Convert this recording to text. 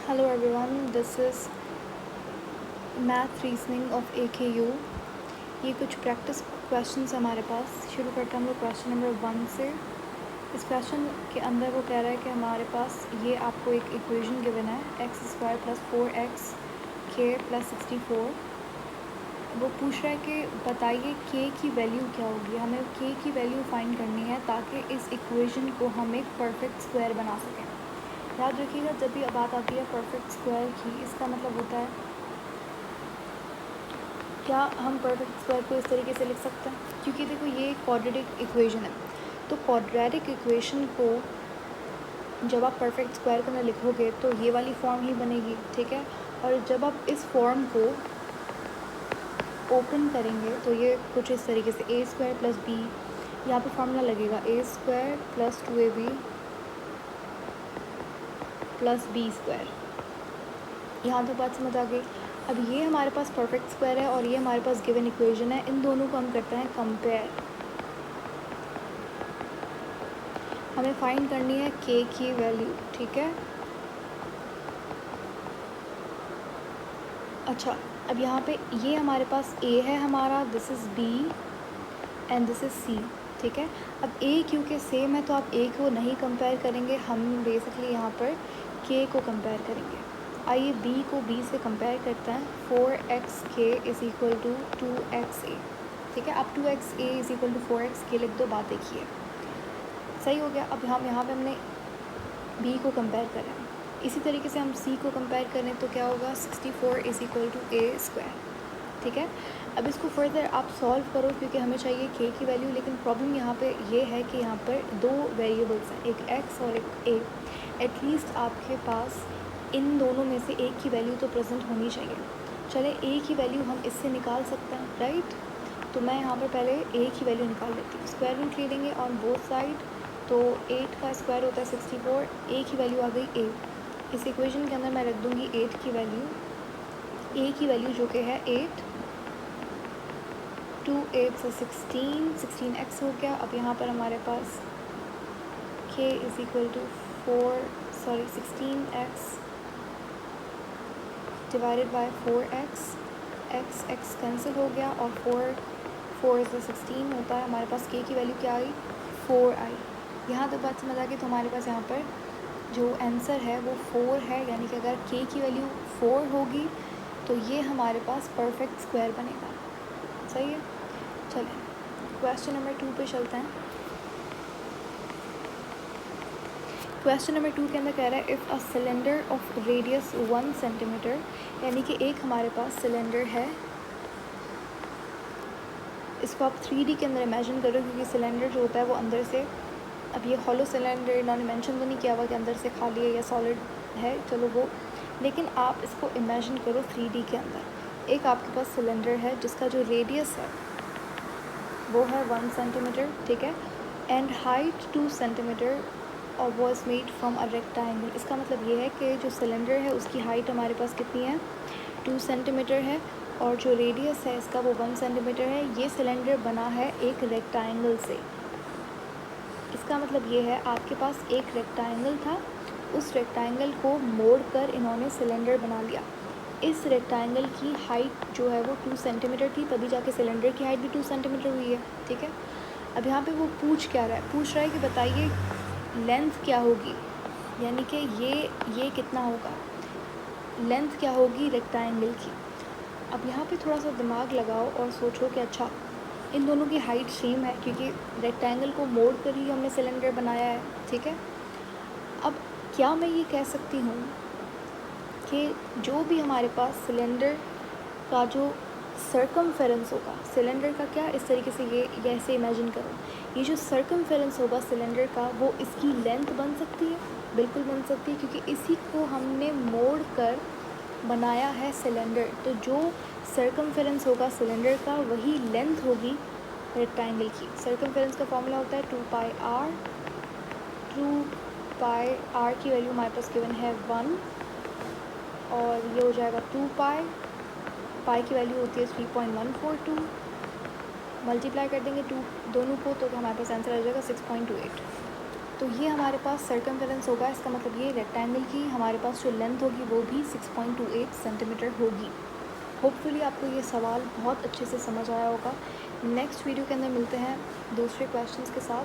Hello everyone, this is math reasoning of AKU। ये कुछ practice questions हमारे पास। शुरू करते हैं हम लोग क्वेश्चन नंबर 1 से। इस क्वेश्चन के अंदर वो कह रहा है कि हमारे पास ये आपको एक इक्वेशन गिवन है x² + 4x k + 64। वो पूछ रहा है कि बताइए k की वैल्यू क्या होगी। हमें k की वैल्यू फाइंड करनी है ताकि इस इक्वेशन को हम एक परफेक्ट स्क्वायर बना सकें। याद रखिएगा, जब भी बात आती है परफेक्ट स्क्वायर की, इसका मतलब होता है क्या हम परफेक्ट स्क्वायर को इस तरीके से लिख सकते हैं, क्योंकि देखो ये क्वाड्रेटिक इक्वेशन है। तो क्वाड्रेटिक इक्वेशन को जब आप परफेक्ट स्क्वायर को ना लिखोगे तो ये वाली फॉर्म ही बनेगी, ठीक है। और जब आप इस फॉर्म को ओपन करेंगे तो ये कुछ इस तरीके से a² + b, यहाँ पे फॉर्मूला लगेगा a² + 2ab + b²। यहाँ तो बात समझ आ गई। अब ये हमारे पास परफेक्ट स्क्वायर है और ये हमारे पास गिवन इक्वेशन है। इन दोनों को हम करते हैं कंपेयर। हमें फाइंड करनी है k की वैल्यू, ठीक है। अच्छा, अब यहाँ पे ये हमारे पास a है हमारा, this is b and this is c, ठीक है। अब a क्योंकि सेम है तो आप a को नहीं कंपेयर करेंगे, हम बेसिकली यहाँ पर k को कंपेयर करेंगे। आइए b को b से कंपेयर करते हैं। 4xk = 2xa, ठीक है। अब 2xa = 4xk लिख दो, बात देखिए सही हो गया। अब हम यहाँ पे हमने b को कंपेयर करें, इसी तरीके से हम c को कंपेयर करें तो क्या होगा, 64 = a², ठीक है। अब इसको फर्दर आप सॉल्व करो क्योंकि हमें चाहिए k की वैल्यू, लेकिन प्रॉब्लम यहाँ पे ये है कि यहाँ पर दो वेरिएबल्स हैं, एक x और एक a। एटलीस्ट आपके पास इन दोनों में से एक की वैल्यू तो प्रेजेंट होनी चाहिए। चले a की वैल्यू हम इससे निकाल सकते हैं, राइट। तो मैं यहाँ पर पहले a की वैल्यू निकाल लेती हूँ। स्क्वायर रूट ले लेंगे ऑन बोथ साइड, तो 8 का स्क्वायर होता है 64। a की वैल्यू आ गई a। इस इक्वेशन के अंदर मैं रख दूँगी 8 की वैल्यू, a की वैल्यू जो कि है 8, 2 8 से 16x हो गया। अब यहाँ पर हमारे पास k = 16x divided by 4x, x cancel हो गया और 4 से 16 होता है। हमारे पास k की वैल्यू क्या आई, 4 आई। यहाँ तक बात समझ आ गई। तो हमारे पास यहाँ पर जो आंसर है वो 4 है, यानी कि अगर k की वैल्यू 4 होगी तो ये हमारे पास परफेक्ट स्क्वायर बनेगा, सही है। चलिए क्वेश्चन नंबर 2 पे चलते हैं। क्वेश्चन नंबर 2 के अंदर कह रहा है if a cylinder of radius 1 centimetre, यानी कि एक हमारे पास सिलेंडर है। इसको आप 3D के अंदर इमेजिन करो, क्योंकि सिलेंडर जो होता है वो अंदर से, अब ये हॉलो सिलेंडर इन्होंने मेंशन तो नहीं किया हुआ कि अंदर से खाली है या सॉलिड है, चलो वो, लेकिन आप इसको इमेजिन करो 3D के अंदर। एक आपके पास सिलेंडर है जिसका जो रेडियस है वो है 1 सेंटीमीटर, ठीक है, एंड हाइट 2 सेंटीमीटर और was made from a rectangle. इसका मतलब ये है कि जो सिलेंडर है उसकी हाइट हमारे पास कितनी है, 2 सेंटीमीटर है, और जो रेडियस है इसका वो 1 सेंटीमीटर है। ये सिलेंडर बना है एक रेक्टेंगल से। इसका मतलब ये है आपके पास एक रेक्टेंगल था, उस रेक्टेंगल को मोड़ कर इन्होंने सिलेंडर बना लिया। इस रेक्टेंगल की हाइट जो है वो 2 सेंटीमीटर थी, तभी जाके सिलेंडर की हाइट भी 2 सेंटीमीटर हुई है, ठीक है। अब यहाँ पे वो पूछ क्या रहा है, पूछ रहा है कि बताइए लेंथ क्या होगी, यानी कि ये कितना होगा, लेंथ क्या होगी रेक्टेंगल की। अब यहाँ पे थोड़ा सा दिमाग लगाओ और सोचो कि अच्छा इन दोनों की हाइट सेम है, क्योंकि रेक्टेंगल को मोड़ कर ही हमने सिलेंडर बनाया है, ठीक है। अब क्या मैं ये कह सकती हूँ कि जो भी हमारे पास सिलेंडर का जो सर्कमफेरेंस होगा, सिलेंडर का क्या, इस तरीके से ये ऐसे इमेजिन करो, ये जो सर्कमफेरेंस होगा सिलेंडर का वो इसकी लेंथ बन सकती है, बिल्कुल बन सकती है, क्योंकि इसी को हमने मोड़ कर बनाया है सिलेंडर। तो जो सर्कमफेरेंस होगा सिलेंडर का वही लेंथ होगी रेक्टेंगल की। सर्कमफेरेंस का फॉर्मूला होता है 2πr। 2πr की वैल्यू हमारे पास गिवन है 1 और ये हो जाएगा 2π। पाई की वैल्यू होती है 3.142। मल्टीप्लाई कर देंगे दोनों को तो हमारे पास आंसर आ जाएगा 6.28। तो ये हमारे पास सर्कमफेरेंस होगा, इसका मतलब ये रेक्टेंगल की हमारे पास जो लेंथ होगी वो भी 6.28 सेंटीमीटर होगी। होपफुली आपको ये सवाल बहुत अच्छे से समझ आया होगा। नेक्स्ट वीडियो के अंदर मिलते हैं दूसरे क्वेश्चंस के साथ।